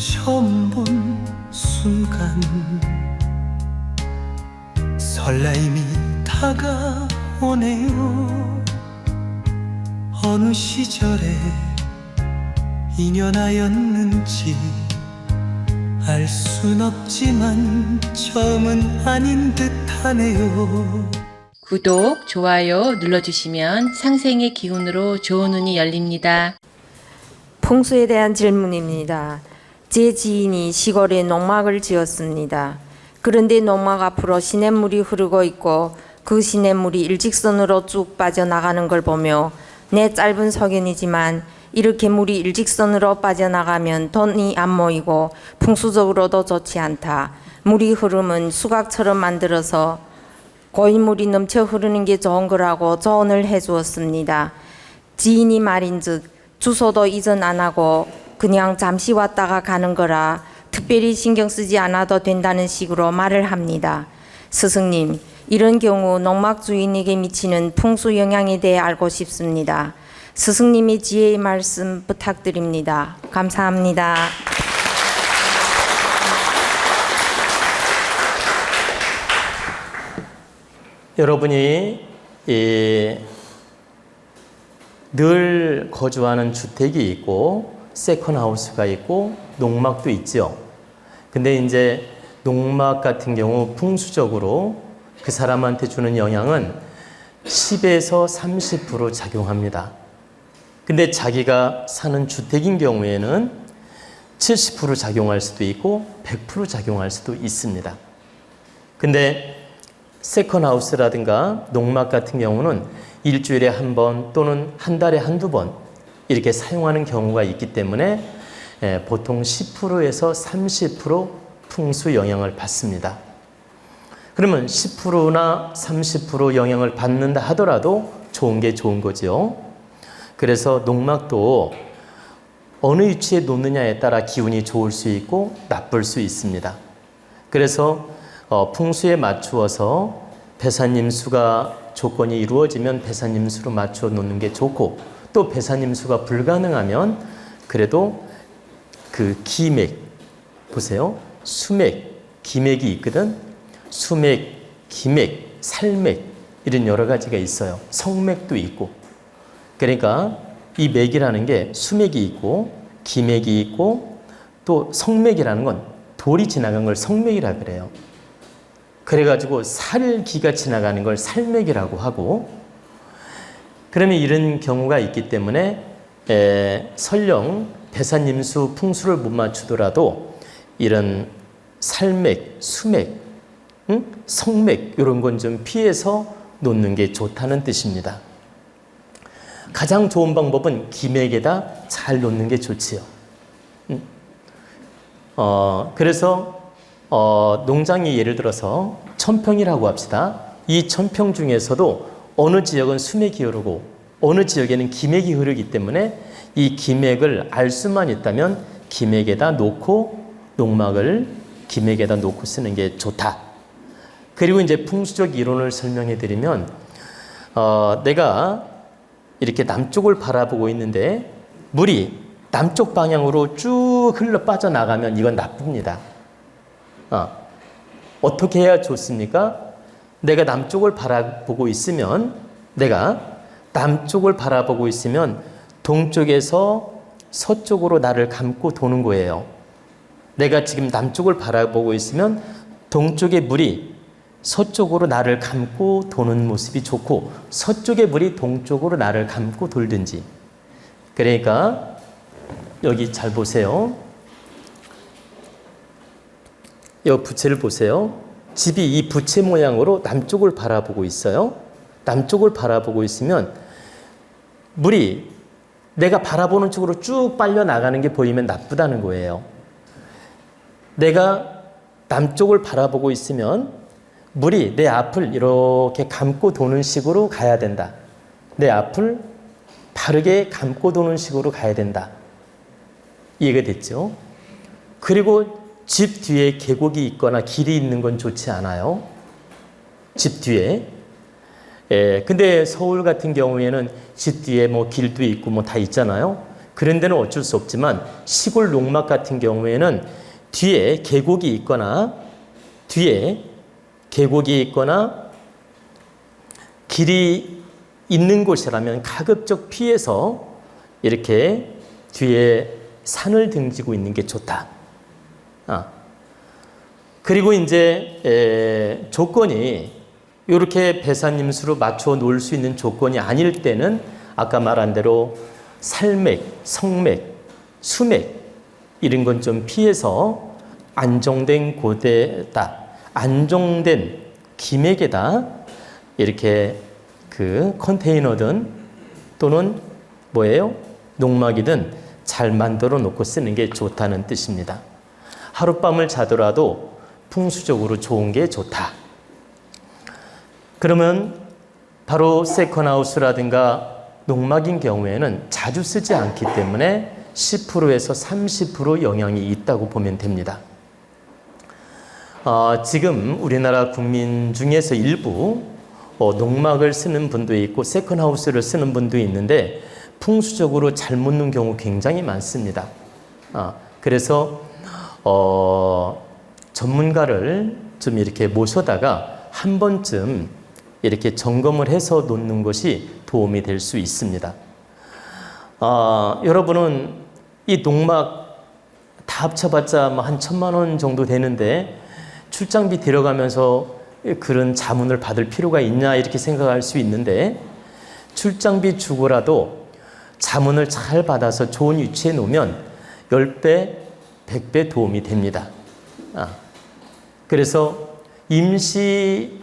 처음 본 순간 설레임이 다가오네요. 어느 시절에 인연하였는지 알 순 없지만 처음은 아닌 듯하네요. 구독, 좋아요 눌러주시면 상생의 기운으로 좋은 운이 열립니다. 풍수에 대한 질문입니다. 제 지인이 시골에 농막을 지었습니다. 그런데 농막 앞으로 시냇물이 흐르고 있고 그 시냇물이 일직선으로 쭉 빠져나가는 걸 보며 내 짧은 소견이지만 이렇게 물이 일직선으로 빠져나가면 돈이 안 모이고 풍수적으로도 좋지 않다. 물이 흐름은 수각처럼 만들어서 고인물이 넘쳐 흐르는 게 좋은 거라고 조언을 해주었습니다. 지인이 말인즉 주소도 이전 안 하고 그냥 잠시 왔다가 가는 거라 특별히 신경 쓰지 않아도 된다는 식으로 말을 합니다. 스승님, 이런 경우 농막 주인에게 미치는 풍수 영향에 대해 알고 싶습니다. 스승님의 지혜의 말씀 부탁드립니다. 감사합니다. 여러분이 늘 거주하는 주택이 있고 세컨하우스가 있고 농막도 있죠. 근데 이제 농막 같은 경우 풍수적으로 그 사람한테 주는 영향은 10에서 30% 작용합니다. 근데 자기가 사는 주택인 경우에는 70% 작용할 수도 있고 100% 작용할 수도 있습니다. 근데 세컨하우스라든가 농막 같은 경우는 일주일에 한 번 또는 한 달에 한두 번 이렇게 사용하는 경우가 있기 때문에 보통 10%에서 30% 풍수 영향을 받습니다. 그러면 10%나 30% 영향을 받는다 하더라도 좋은 게 좋은 거죠. 그래서 농막도 어느 위치에 놓느냐에 따라 기운이 좋을 수 있고 나쁠 수 있습니다. 그래서 풍수에 맞추어서 배산임수가 조건이 이루어지면 배산임수로 맞추어 놓는 게 좋고 또 배산임수가 불가능하면 그래도 그 기맥 보세요. 수맥, 기맥이 있거든. 수맥, 기맥, 살맥 이런 여러 가지가 있어요. 성맥도 있고. 그러니까 이 맥이라는 게 수맥이 있고 기맥이 있고 또 성맥이라는 건 돌이 지나간 걸 성맥이라 그래요. 그래가지고 살기가 지나가는 걸 살맥이라고 하고 그러면 이런 경우가 있기 때문에 설령 배산임수 풍수를 못 맞추더라도 이런 살맥, 수맥, 성맥 이런 건 좀 피해서 놓는 게 좋다는 뜻입니다. 가장 좋은 방법은 기맥에다 잘 놓는 게 좋지요. 그래서 농장이 예를 들어서 1000평이라고 합시다. 이 1000평 중에서도 어느 지역은 수맥이 흐르고 어느 지역에는 기맥이 흐르기 때문에 이 기맥을 알 수만 있다면 기맥에다 놓고 농막을 기맥에다 놓고 쓰는 게 좋다. 그리고 이제 풍수적 이론을 설명해 드리면 내가 이렇게 남쪽을 바라보고 있는데 물이 남쪽 방향으로 쭉 흘러 빠져나가면 이건 나쁩니다. 어떻게 해야 좋습니까? 내가 남쪽을 바라보고 있으면 동쪽에서 서쪽으로 나를 감고 도는 거예요. 내가 지금 남쪽을 바라보고 있으면 동쪽의 물이 서쪽으로 나를 감고 도는 모습이 좋고 서쪽의 물이 동쪽으로 나를 감고 돌든지. 그러니까 여기 잘 보세요. 이 부채를 보세요. 집이 이 부채 모양으로 남쪽을 바라보고 있어요. 남쪽을 바라보고 있으면 물이 내가 바라보는 쪽으로 쭉 빨려 나가는 게 보이면 나쁘다는 거예요. 내가 남쪽을 바라보고 있으면 물이 내 앞을 이렇게 감고 도는 식으로 가야 된다. 내 앞을 바르게 감고 도는 식으로 가야 된다. 이해가 됐죠? 그리고 집 뒤에 계곡이 있거나 길이 있는 건 좋지 않아요. 집 뒤에. 근데 서울 같은 경우에는 집 뒤에 뭐 길도 있고 뭐 다 있잖아요. 그런 데는 어쩔 수 없지만 시골 농막 같은 경우에는 뒤에 계곡이 있거나 길이 있는 곳이라면 가급적 피해서 이렇게 뒤에 산을 등지고 있는 게 좋다. 그리고 이제 조건이 이렇게 배산임수로 맞춰 놓을 수 있는 조건이 아닐 때는 아까 말한 대로 살맥, 성맥, 수맥 이런 건 좀 피해서 안정된 고대다, 안정된 기맥에다 이렇게 그 컨테이너든 또는 뭐예요? 농막이든 잘 만들어 놓고 쓰는 게 좋다는 뜻입니다. 하룻밤을 자더라도 풍수적으로 좋은 게 좋다. 그러면 바로 세컨하우스라든가 농막인 경우에는 자주 쓰지 않기 때문에 10%에서 30% 영향이 있다고 보면 됩니다. 지금 우리나라 국민 중에서 일부 농막을 쓰는 분도 있고 세컨하우스를 쓰는 분도 있는데 풍수적으로 잘 묻는 경우 굉장히 많습니다. 그래서 전문가를 좀 이렇게 모셔다가 한 번쯤 이렇게 점검을 해서 놓는 것이 도움이 될 수 있습니다. 여러분은 이 농막 다 합쳐봤자 한 1,000만 원 정도 되는데 출장비 들어가면서 그런 자문을 받을 필요가 있냐 이렇게 생각할 수 있는데 출장비 주고라도 자문을 잘 받아서 좋은 위치에 놓으면 10배, 100배 도움이 됩니다. 그래서 임시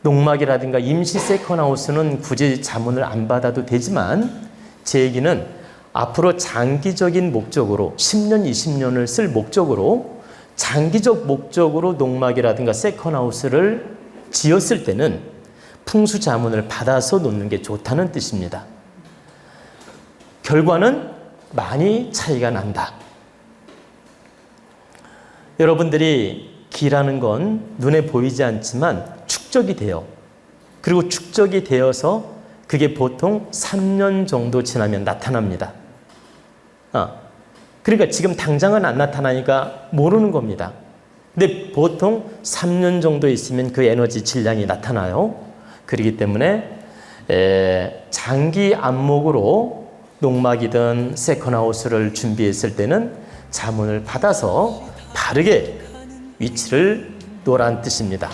농막이라든가 임시 세컨하우스는 굳이 자문을 안 받아도 되지만 제 얘기는 앞으로 장기적인 목적으로 10년, 20년을 쓸 목적으로 장기적 목적으로 농막이라든가 세컨하우스를 지었을 때는 풍수 자문을 받아서 놓는 게 좋다는 뜻입니다. 결과는 많이 차이가 난다. 여러분들이 기라는 건 눈에 보이지 않지만 축적이 돼요. 그리고 축적이 되어서 그게 보통 3년 정도 지나면 나타납니다. 그러니까 지금 당장은 안 나타나니까 모르는 겁니다. 근데 보통 3년 정도 있으면 그 에너지 질량이 나타나요. 그렇기 때문에 장기 안목으로 농막이든 세컨하우스를 준비했을 때는 자문을 받아서 바르게 위치를 놓으란 뜻입니다.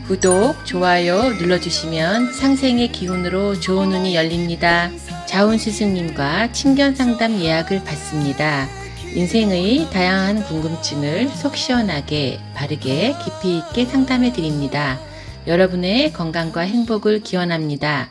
구독, 좋아요 눌러주시면 상생의 기운으로 좋은 운이 열립니다. 자운 스승님과 친견 상담 예약을 받습니다. 인생의 다양한 궁금증을 속 시원하게, 바르게, 깊이 있게 상담해 드립니다. 여러분의 건강과 행복을 기원합니다.